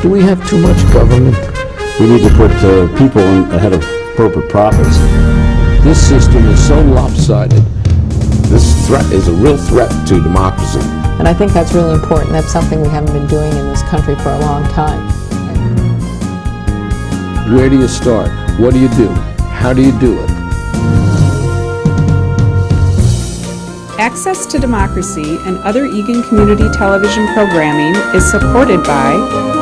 Do we have too much government? We need to put people ahead of corporate profits. This system is so lopsided. This threat is a real threat to democracy. And I think that's really important. That's something we haven't been doing in this country for a long time. Where do you start? What do you do? How do you do it? Access to Democracy and other Eagan community television programming is supported by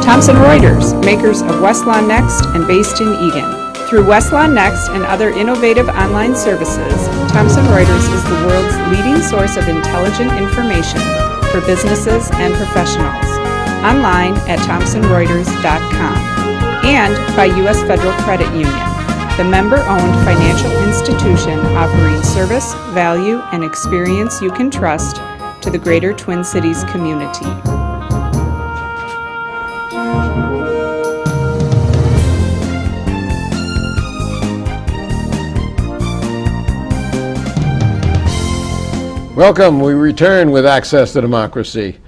Thomson Reuters, makers of Westlaw Next and based in Eagan. Through Westlaw Next and other innovative online services, Thomson Reuters is the world's leading source of intelligent information for businesses and professionals. Online at thomsonreuters.com. And by U.S. Federal Credit Union, the member-owned financial institution offering service, value, and experience you can trust to the greater Twin Cities community. Welcome. We return with Access to Democracy.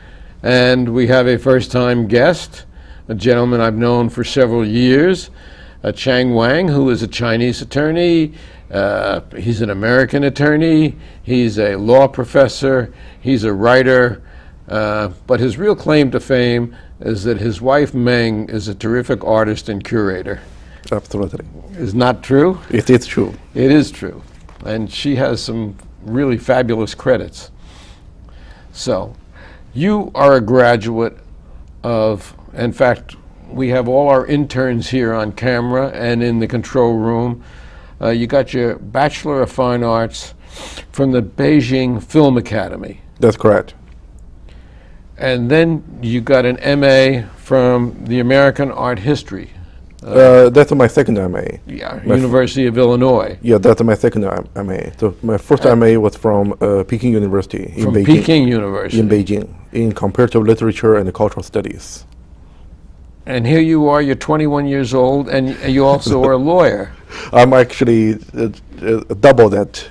And we have a first-time guest, a gentleman I've known for several years, Chang Wang, who is a Chinese attorney. He's an American attorney. He's a law professor. He's a writer. But his real claim to fame is that his wife, Meng, is a terrific artist and curator. Absolutely. Is not true? It is true. It is true. And she has some really fabulous credits. So, you are a graduate of, in fact, we have all our interns here on camera and in the control room. You got your Bachelor of Fine Arts from the Beijing Film Academy. That's correct. And then you got an MA from the American Art History. That's my second MA. Yeah, University of Illinois. Yeah, that's my second MA. So my first MA was from Peking University in From Beijing. Peking University. In Beijing, in comparative literature and cultural studies. And here you are, you're 21 years old, and you also are a lawyer. I'm actually double that,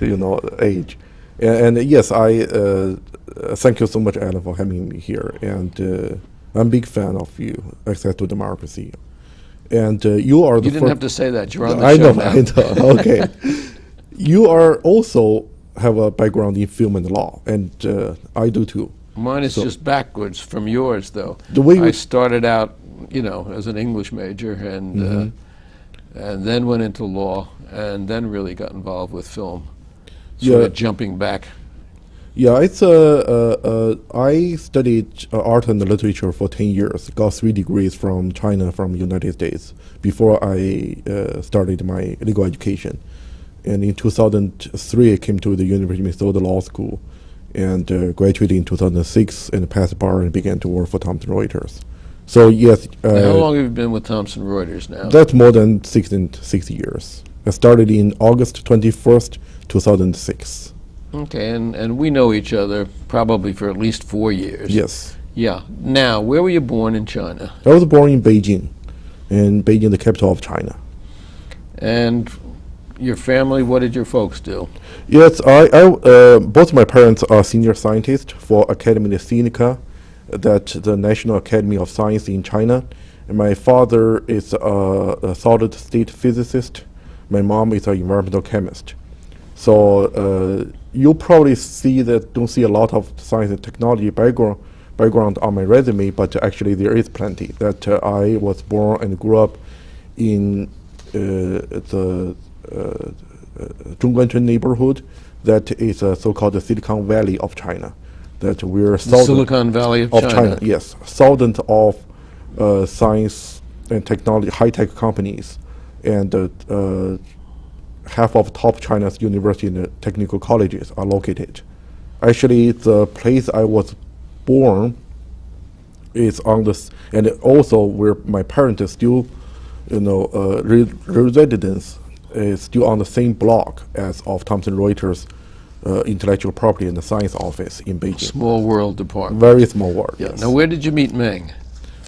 age. And yes, I thank you so much, Alan, for having me here. And I'm a big fan of you, Access to Democracy. And you are the You didn't have to say that. You're on the show now. I know. Okay. You are also have a background in film and law, and I do too. Mine is just backwards from yours, though. The way I started out, as an English major, and then went into law, and then really got involved with film. Sort of jumping back. Yeah, it's I studied art and literature for 10 years, got 3 degrees from China, from United States, before I started my legal education. And in 2003, I came to the University of Minnesota Law School and graduated in 2006 and passed bar and began to work for Thomson Reuters. So yes. How long have you been with Thomson Reuters now? That's more than 6 years. I started in August 21st, 2006. Okay, and we know each other probably for at least 4 years. Yes. Yeah. Now, where were you born in China? I was born in Beijing, the capital of China. And your family, what did your folks do? Yes, both my parents are senior scientists for Academia Sinica, that's the National Academy of Science in China. And my father is a solid state physicist. My mom is an environmental chemist. So you'll probably don't see a lot of science and technology background on my resume, but actually there is plenty. That I was born and grew up in the Zhongguancun neighborhood, that is so-called the Silicon Valley of China. That we're Silicon Valley of China. Yes, thousands of science and technology, high-tech companies, and half of top China's university and technical colleges are located. Actually, the place I was born is on this, and also where my parents is still, residence is still on the same block as of Thomson Reuters intellectual property and the science office in Beijing. Small world department. Very small world, yes. Now, where did you meet Meng?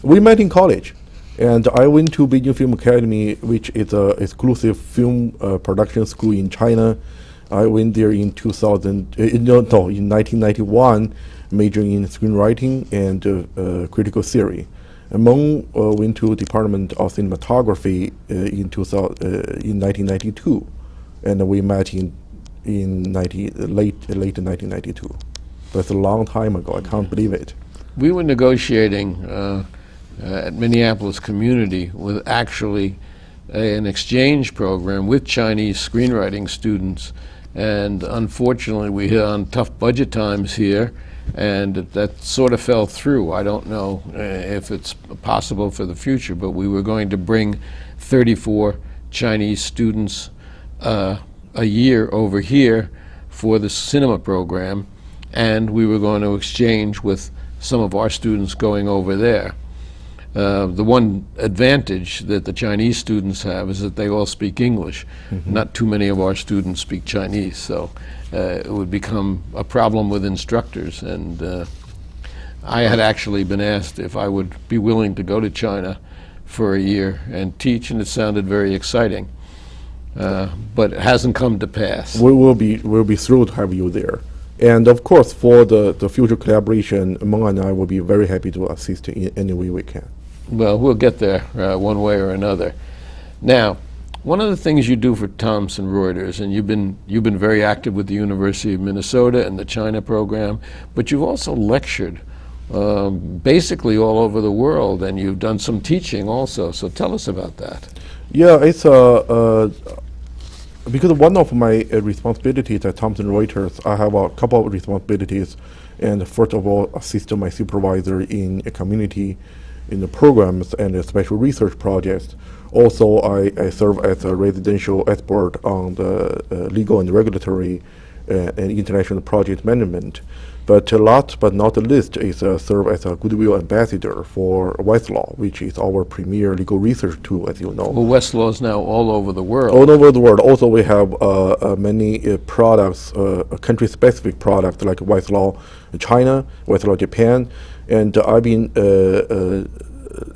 We met in college. And I went to Beijing Film Academy, which is an exclusive film production school in China. I went there in 1991, majoring in screenwriting and critical theory. And Meng went to Department of Cinematography in 1992, and we met in late 1992. That's a long time ago. I can't believe it. We were negotiating at Minneapolis Community with actually an exchange program with Chinese screenwriting students, and unfortunately we hit on tough budget times here, and that sort of fell through. I don't know if it's possible for the future, but we were going to bring 34 Chinese students a year over here for the cinema program, and we were going to exchange with some of our students going over there. The one advantage that the Chinese students have is that they all speak English. Not too many of our students speak Chinese, so it would become a problem with instructors. And I had actually been asked if I would be willing to go to China for a year and teach, and it sounded very exciting. But it hasn't come to pass. We'll be thrilled to have you there. And of course, for the future collaboration, Meng and I will be very happy to assist in any way we can. Well, we'll get there one way or another. Now, one of the things you do for Thomson Reuters, and you've been very active with the University of Minnesota and the China program, but you've also lectured basically all over the world, and you've done some teaching also. So tell us about that. Yeah, it's because one of my responsibilities at Thomson Reuters, I have a couple of responsibilities. And first of all, assist my supervisor in a community, in the programs and the special research projects. Also, I serve as a residential expert on the legal and regulatory and international project management. But last but not the least is serve as a goodwill ambassador for Westlaw, which is our premier legal research tool, as you know. Well, Westlaw is now all over the world. All over the world. Also, we have many products, country-specific products like Westlaw China, Westlaw Japan, and I've been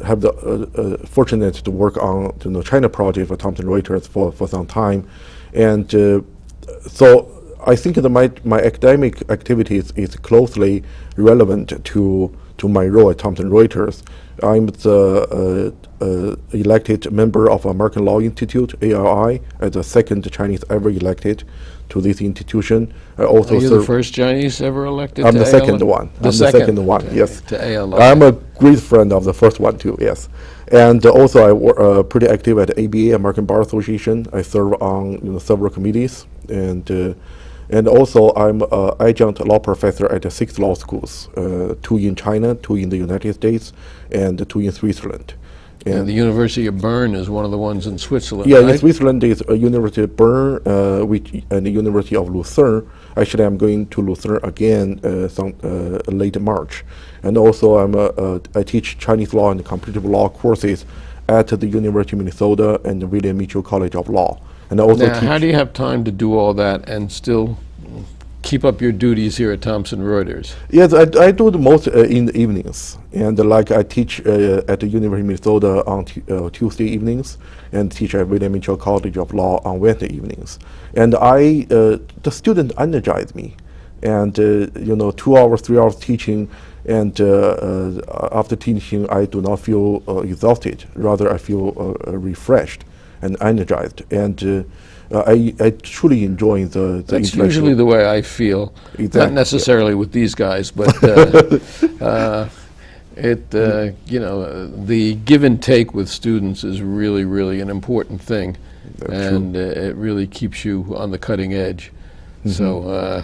have the fortunate to work on the China project for Thomson Reuters for some time, and so I think that my academic activities is closely relevant to my role at Thomson Reuters. I'm the elected member of American Law Institute, ALI, as the second Chinese ever elected to this institution. I also Are you the first Chinese ever elected I'm to the ALI? second one. The I'm second, the second one, yes. To ALI. I'm a great friend of the first one too, yes. And also I work pretty active at ABA, American Bar Association. I serve on several committees, and also I'm an adjunct law professor at the 6 law schools, 2 in China, 2 in the United States, and 2 in Switzerland. And the University of Bern is one of the ones in Switzerland, Yeah, right? in Switzerland is University of Bern, and the University of Lucerne. Actually, I'm going to Lucerne again late March. And also I teach Chinese law and comparative law courses at the University of Minnesota and the William Mitchell College of Law. And I also Now, how do you have time to do all that and still keep up your duties here at Thomson Reuters? Yes, I do the most in the evenings, and like I teach at the University of Minnesota on Tuesday evenings, and teach at William Mitchell College of Law on Wednesday evenings. And the students energize me, and 2 hours, 3 hours teaching, and after teaching, I do not feel exhausted. Rather, I feel refreshed and energized, and I truly enjoy the That's usually the way I feel. Exactly. Not necessarily with these guys, but the give and take with students is really, really an important thing, and it really keeps you on the cutting edge. So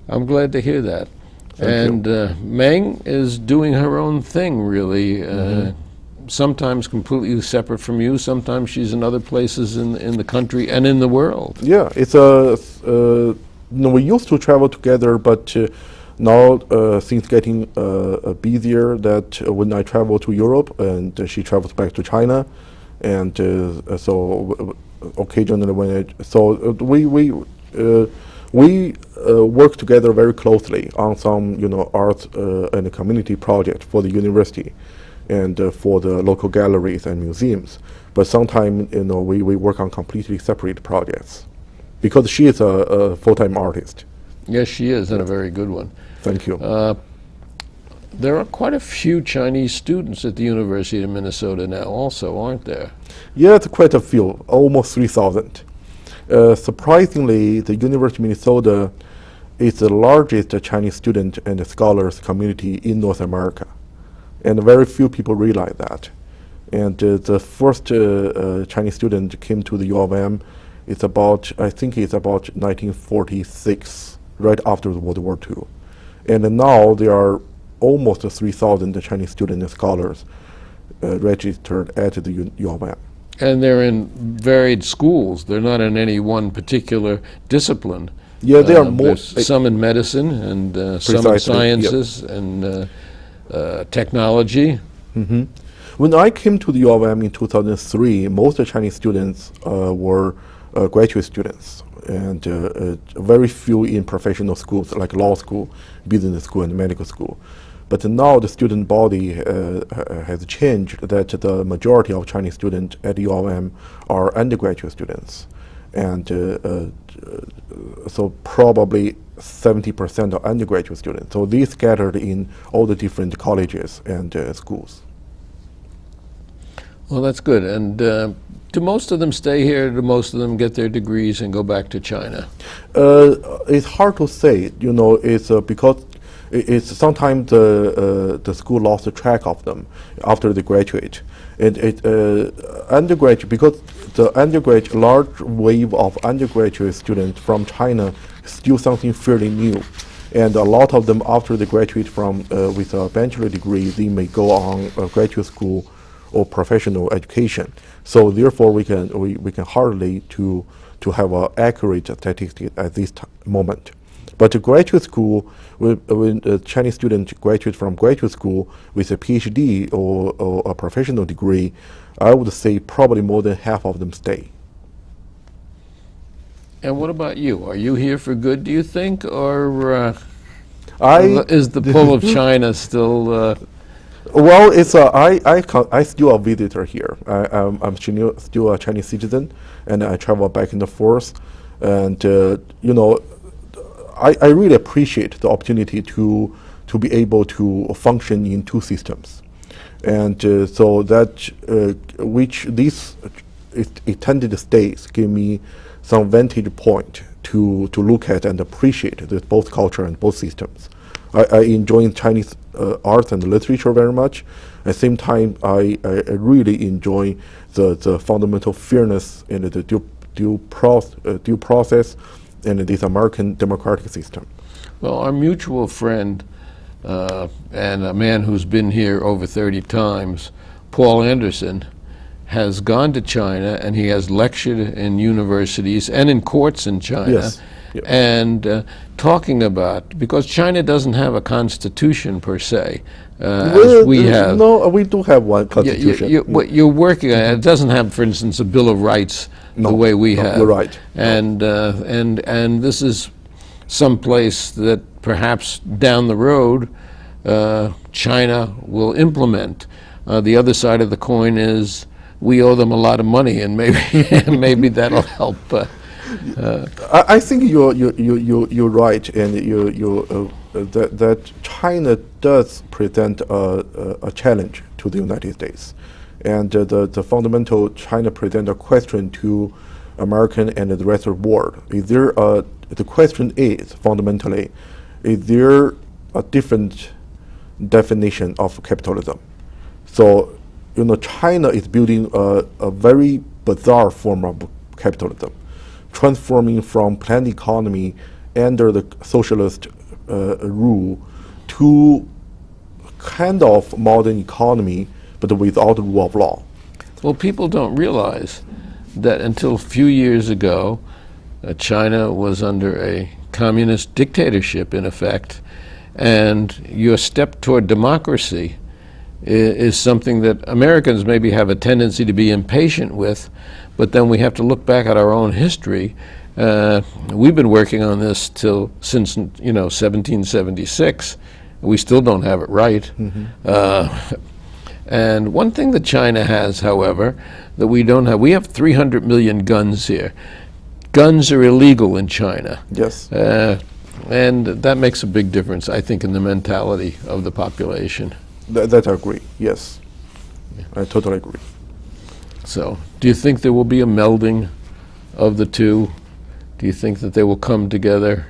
I'm glad to hear that. Thank you. Meng is doing her own thing, really. Sometimes completely separate from you. Sometimes she's in other places in the country and in the world. Yeah, it's we used to travel together, but now things getting busier. That when I travel to Europe and she travels back to China, and so occasionally we work together very closely on some arts and community project for the university, and for the local galleries and museums. But sometimes we work on completely separate projects, because she is a full-time artist. Yes, she is, and a very good one. Thank you. There are quite a few Chinese students at the University of Minnesota now also, aren't there? Yes, quite a few, almost 3,000. Surprisingly, the University of Minnesota is the largest Chinese student and scholars community in North America. And very few people realize that. And the first Chinese student came to the U of M, I think it's about 1946, right after World War II. And now there are almost 3,000 Chinese students and scholars registered at the U of M. And they're in varied schools. They're not in any one particular discipline. Yeah, there are more. There's some in medicine and some in sciences and technology. Mm-hmm. When I came to the U of M in 2003, most Chinese students were graduate students, and very few in professional schools like law school, business school, and medical school. But now the student body has changed, that the majority of Chinese students at U of M are undergraduate students. And so probably 70% are undergraduate students. So these scattered in all the different colleges and schools. Well, that's good. And do most of them stay here? Do most of them get their degrees and go back to China? It's hard to say. You know, it's because it's sometimes the school lost track of them after they graduate. Undergraduate, because the large wave of undergraduate students from China is still something fairly new. And a lot of them, after they graduate from with a bachelor degree, they may go on a graduate school or professional education. So therefore, we can hardly to have an accurate statistic at this moment. But the graduate school, when a Chinese student graduate from graduate school with a PhD or a professional degree, I would say probably more than half of them stay. And what about you? Are you here for good, do you think, or is the pull of China still? Well, it's I still a visitor here. I'm still a Chinese citizen, and I travel back and forth, and you know, I really appreciate the opportunity to be able to function in two systems, and so that which these extended states give me some vantage point to look at and appreciate both culture and both systems. I enjoy Chinese art and literature very much. At the same time, I really enjoy the fundamental fairness and the due process and this American democratic system. Well, our mutual friend and a man who's been here over 30 times, Paul Anderson, has gone to China, and he has lectured in universities and in courts in China. Yes. Yep. And talking about, because China doesn't have a constitution per se, as we have. No, we do have one constitution. What you're working on, it doesn't have, for instance, a Bill of Rights the way we have. You're right. And this is some place that perhaps down the road China will implement. The other side of the coin is we owe them a lot of money, and maybe that'll help. I think you're right, and that China does present a challenge to the United States, and the fundamental China present a question to American and the rest of the world. The question is fundamentally, is there a different definition of capitalism? So, you know, China is building a very bizarre form of capitalism, transforming from planned economy under the socialist rule to kind of modern economy, but without the rule of law. Well, people don't realize that until a few years ago, China was under a communist dictatorship, in effect, and your step toward democracy is something that Americans maybe have a tendency to be impatient with, but then we have to look back at our own history. We've been working on this since 1776. We still don't have it right. Mm-hmm. And one thing that China has, however, that we don't have, we have 300 million guns here. Guns are illegal in China. Yes. And that makes a big difference, I think, in the mentality of the population. That I agree, yes. I totally agree. So, do you think there will be a melding of the two? Do you think that they will come together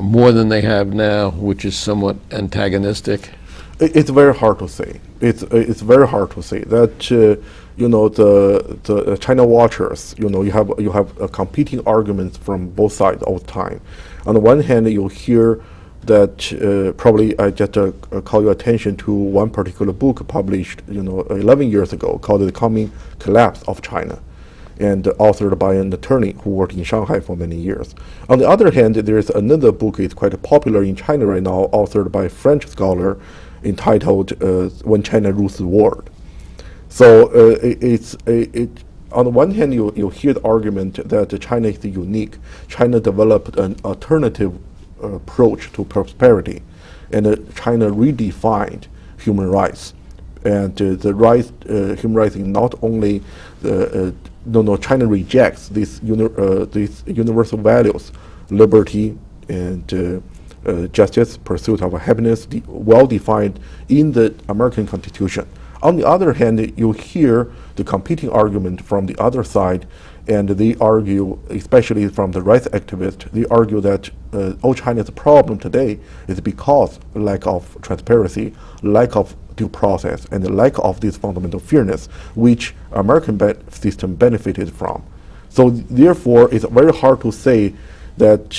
more than they have now, which is somewhat antagonistic? It's very hard to say. It's very hard to say that the China watchers. You have competing arguments from both sides all the time. On the one hand, you hear that probably I just call your attention to one particular book published 11 years ago called "The Coming Collapse of China," and authored by an attorney who worked in Shanghai for many years. On the other hand, there's another book is quite popular in China right now, authored by a French scholar, entitled "When China Rules the World." So on the one hand, you hear the argument that China is unique. China developed an alternative approach to prosperity, and China redefined human rights. And the human rights is not only China rejects these universal values, liberty and justice, pursuit of happiness, well defined in the American Constitution. On the other hand, you hear the competing argument from the other side, and they argue, especially from the rights activists, they argue that China's problem today is because lack of transparency, lack of due process, and the lack of this fundamental fairness, which American system benefited from. So therefore, it's very hard to say that,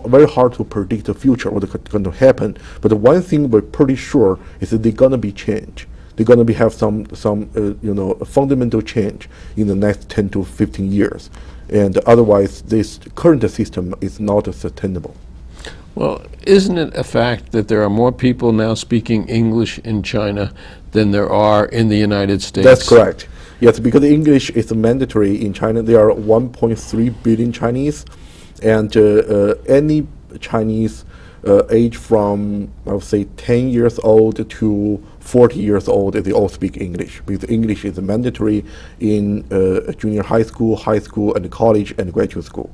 very hard to predict the future, what's going to happen. But the one thing we're pretty sure is that they're going to be changed. They're going to have some fundamental change in the next 10 to 15 years. And otherwise, this current system is not sustainable. Well, isn't it a fact that there are more people now speaking English in China than there are in the United States? That's correct. Yes, because English is mandatory in China. There are 1.3 billion Chinese, and any Chinese age from, I would say, 10 years old to 40 years old, they all speak English, because English is mandatory in junior high school, and college, and graduate school.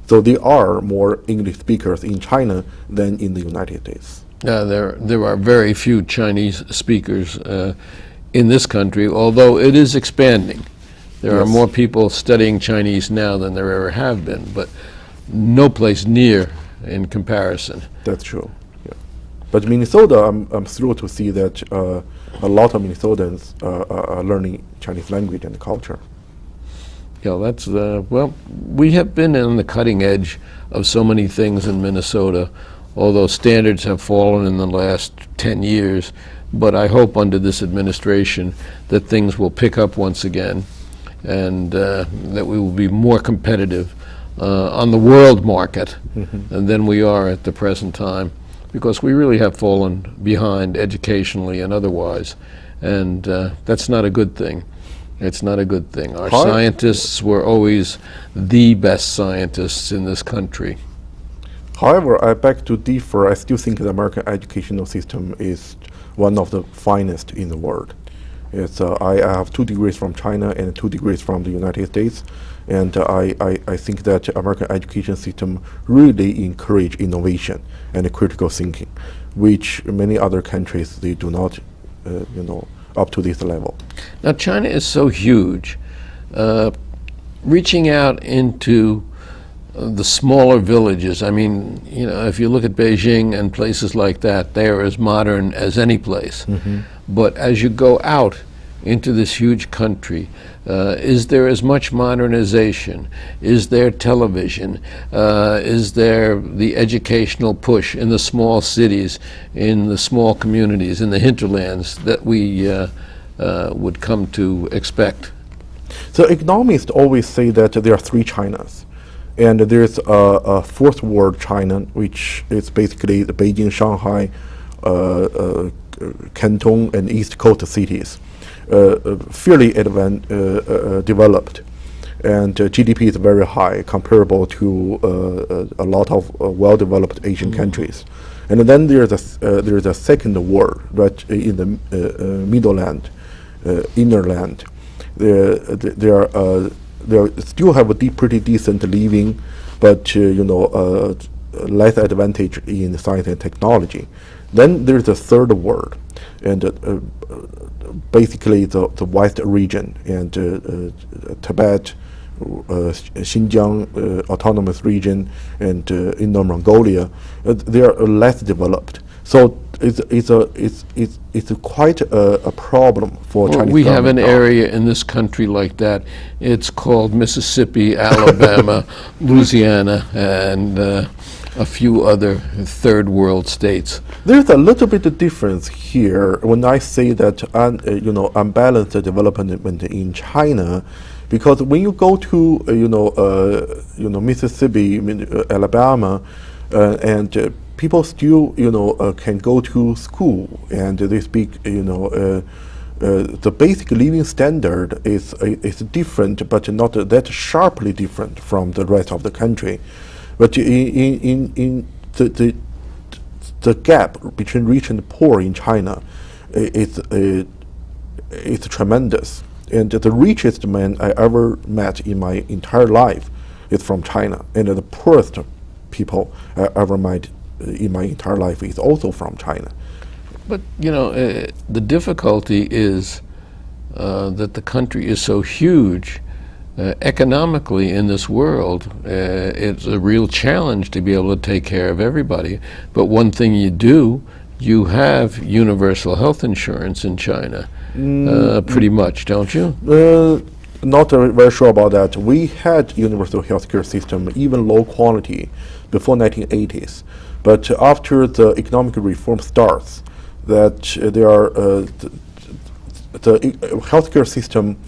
So there are more English speakers in China than in the United States. There are very few Chinese speakers in this country, although it is expanding. There are more people studying Chinese now than there ever have been, but no place near in comparison. That's true. Yeah. But Minnesota, I'm thrilled to see that a lot of Minnesotans are learning Chinese language and culture. Yeah, that's well, we have been on the cutting edge of so many things in Minnesota, although standards have fallen in the last 10 years. But I hope under this administration that things will pick up once again, and that we will be more competitive on the world market than we are at the present time, because we really have fallen behind educationally and otherwise, and that's not a good thing. It's not a good thing. Our scientists were always the best scientists in this country. However, I beg to differ. I still think the American educational system is one of the finest in the world. I have 2 degrees from China and 2 degrees from the United States, and I think that American education system really encourage innovation and critical thinking, which many other countries, they do not, up to this level. Now, China is so huge. Reaching out into the smaller villages, I mean, if you look at Beijing and places like that, they are as modern as any place. But as you go out into this huge country, is there as much modernization? Is there television? Is there the educational push in the small cities, in the small communities, in the hinterlands that we would come to expect? So economists always say that there are 3 Chinas. And there's a fourth world China, which is basically the Beijing, Shanghai, Canton, and East Coast cities, fairly developed. And GDP is very high, comparable to a lot of well-developed Asian countries. And then there's a second world, right in the middle land, inner land. There still have a pretty decent living, but less advantage in science and technology. Then there's a third world, and basically the West region and Tibet, Xinjiang autonomous region, and Inner Mongolia. They are less developed. So it's quite a problem for Chinese We have an government. area in this country like that. It's called Mississippi, Alabama, Louisiana, and a few other third world states. There's a little bit of difference here when I say that unbalanced development in China, because when you go to Mississippi, Alabama, and people still can go to school and they speak the basic living standard is different, but not that sharply different from the rest of the country. But in the gap between rich and poor in China is tremendous. And the richest man I ever met in my entire life is from China, and the poorest people I ever met in my entire life is also from China. But the difficulty is that the country is so huge. Economically in this world, it's a real challenge to be able to take care of everybody. But one thing you have universal health insurance in China, pretty much, don't you? Not very sure about that. We had universal healthcare system, even low quality, before 1980s. But after the economic reform starts, that there are the healthcare system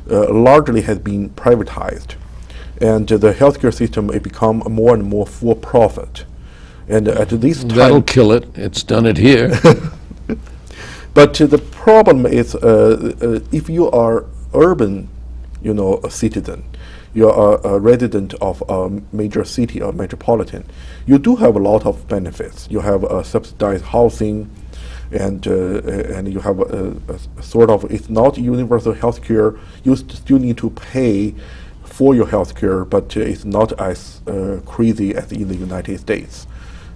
largely has been privatized, and the healthcare system it become more and more for profit. And at this time, That'll kill it. It's done it here. but the problem is if you are urban, a citizen, you are a resident of a major city or metropolitan, you do have a lot of benefits. You have subsidized housing, and you have a sort of, it's not universal healthcare. You still need to pay for your healthcare, but it's not as crazy as in the United States.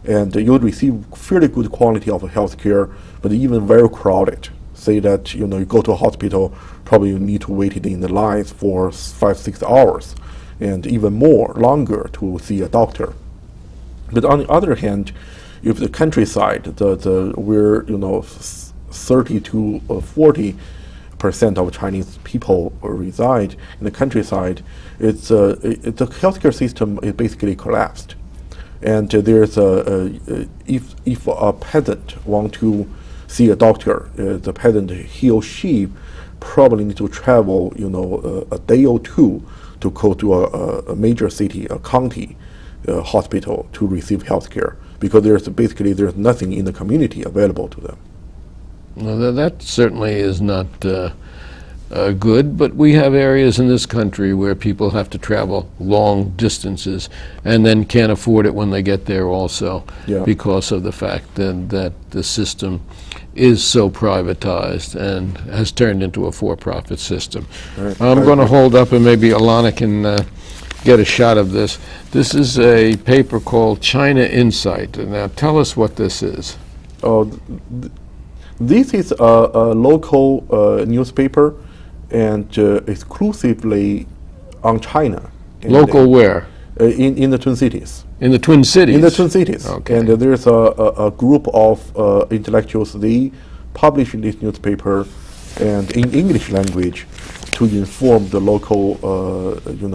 And you receive fairly good quality of healthcare, but even very crowded. Say that you go to a hospital, probably you need to wait in the lines for 5-6 hours, and even longer to see a doctor. But on the other hand, if the countryside, where 30 to 40% of Chinese people reside in the countryside, the healthcare system is basically collapsed. And there's if a peasant want to see a doctor, the peasant, he or she probably need to travel a day or two to go to a major city, a county hospital to receive healthcare, because there's nothing in the community available to them. Well, that certainly is not good, but we have areas in this country where people have to travel long distances and then can't afford it when they get there also, because of the fact that the system is so privatized and has turned into a for-profit system. Right. I'm going to hold up, and maybe Alana can get a shot of this. This is a paper called China Insight. Now tell us what this is. This is a local newspaper, and exclusively on China. Local where? In the Twin Cities. In the Twin Cities? In the Twin Cities. Okay. And there's a group of intellectuals. They publish in this newspaper and in English language to inform the local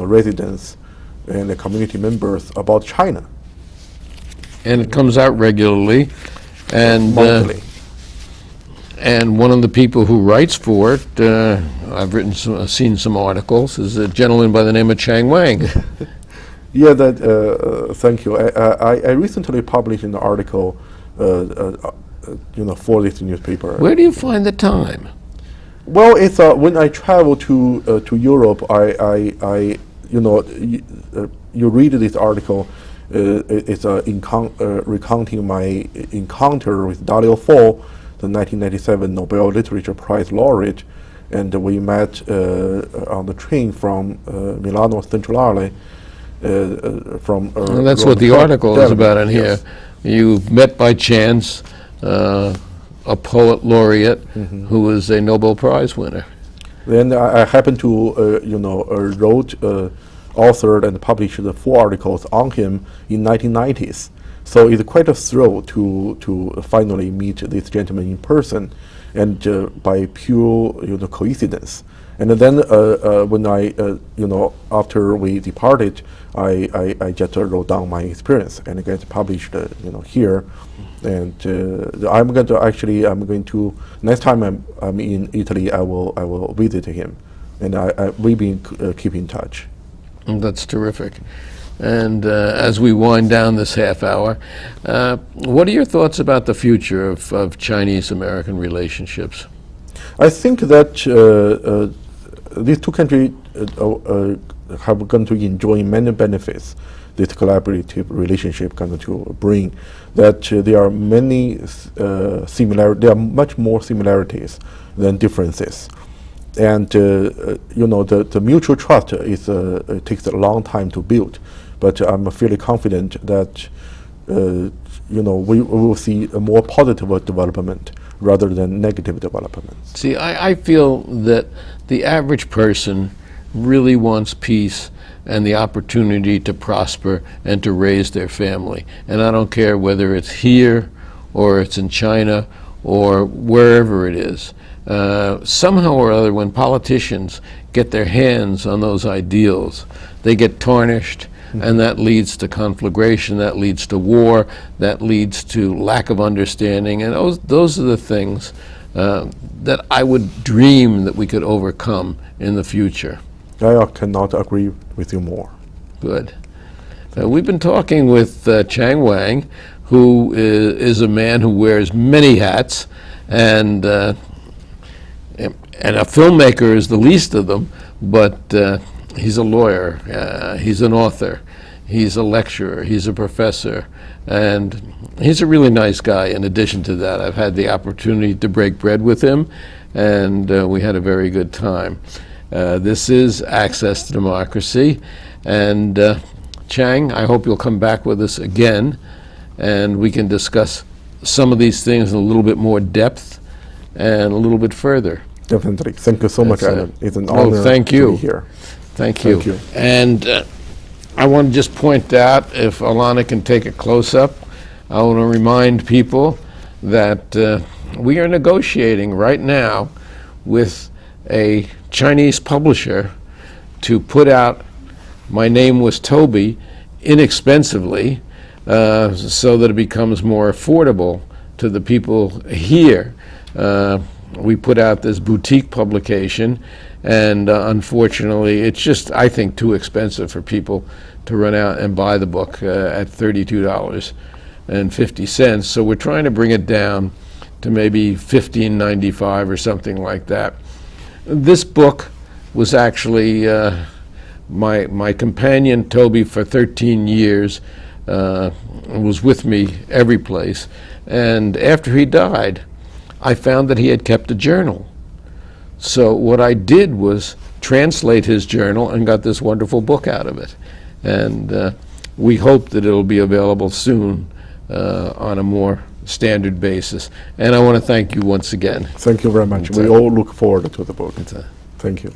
residents and the community members about China. And it comes out regularly. And Monthly. And one of the people who writes for it, I've seen some articles, is a gentleman by the name of Chang Wang. Yeah, thank you. I recently published an article, for this newspaper. Where do you find the time? Well, it's when I travel to Europe, I you read this article. It's recounting my encounter with Dalio Fo, the 1997 Nobel Literature Prize laureate, and we met on the train from Milano Centrale, from. Well, that's what the article is about in here. Yes. You met by chance a poet laureate who is a Nobel Prize winner. Then I happened to, wrote, authored, and published 4 articles on him in 1990s. So it's quite a thrill to finally meet this gentleman in person, and by pure coincidence. And then when I after we departed, I just wrote down my experience and it gets published here. And I'm going to next time I'm in Italy, I will visit him, and we've been keep in touch. That's terrific. And as we wind down this half hour, what are your thoughts about the future of Chinese-American relationships? I think that these two countries have going to enjoy many benefits this collaborative relationship going to bring. That there are many there are much more similarities than differences. And the mutual trust is it takes a long time to build, but I'm fairly confident that we will see a more positive development rather than negative development. See, I feel that the average person really wants peace and the opportunity to prosper and to raise their family. And I don't care whether it's here or it's in China or wherever it is. Somehow or other, when politicians get their hands on those ideals, they get tarnished, and that leads to conflagration, that leads to war, that leads to lack of understanding, and those are the things that I would dream that we could overcome in the future. I cannot agree with you more. Good. We've been talking with Chang Wang, who is a man who wears many hats, and a filmmaker is the least of them, but he's a lawyer, he's an author, he's a lecturer, he's a professor, and he's a really nice guy. In addition to that, I've had the opportunity to break bread with him, and we had a very good time. This is Access to Democracy, and Chang, I hope you'll come back with us again, and we can discuss some of these things in a little bit more depth and a little bit further. Definitely. Thank you so much, Alan. It's an honor thank you. to be here. Thank you. Thank you. And I want to just point out, if Alana can take a close-up, I want to remind people that we are negotiating right now with a Chinese publisher to put out My Name Was Toby inexpensively, so that it becomes more affordable to the people here. We put out this boutique publication, and unfortunately it's just, I think, too expensive for people to run out and buy the book at $32.50. So we're trying to bring it down to maybe $15.95 or something like that. This book was actually my companion Toby for 13 years, was with me every place, and after he died I found that he had kept a journal. So what I did was translate his journal and got this wonderful book out of it, and we hope that it'll be available soon on a more standard basis. And I want to thank you once again. Thank you very much. We all look forward to the book. Thank you.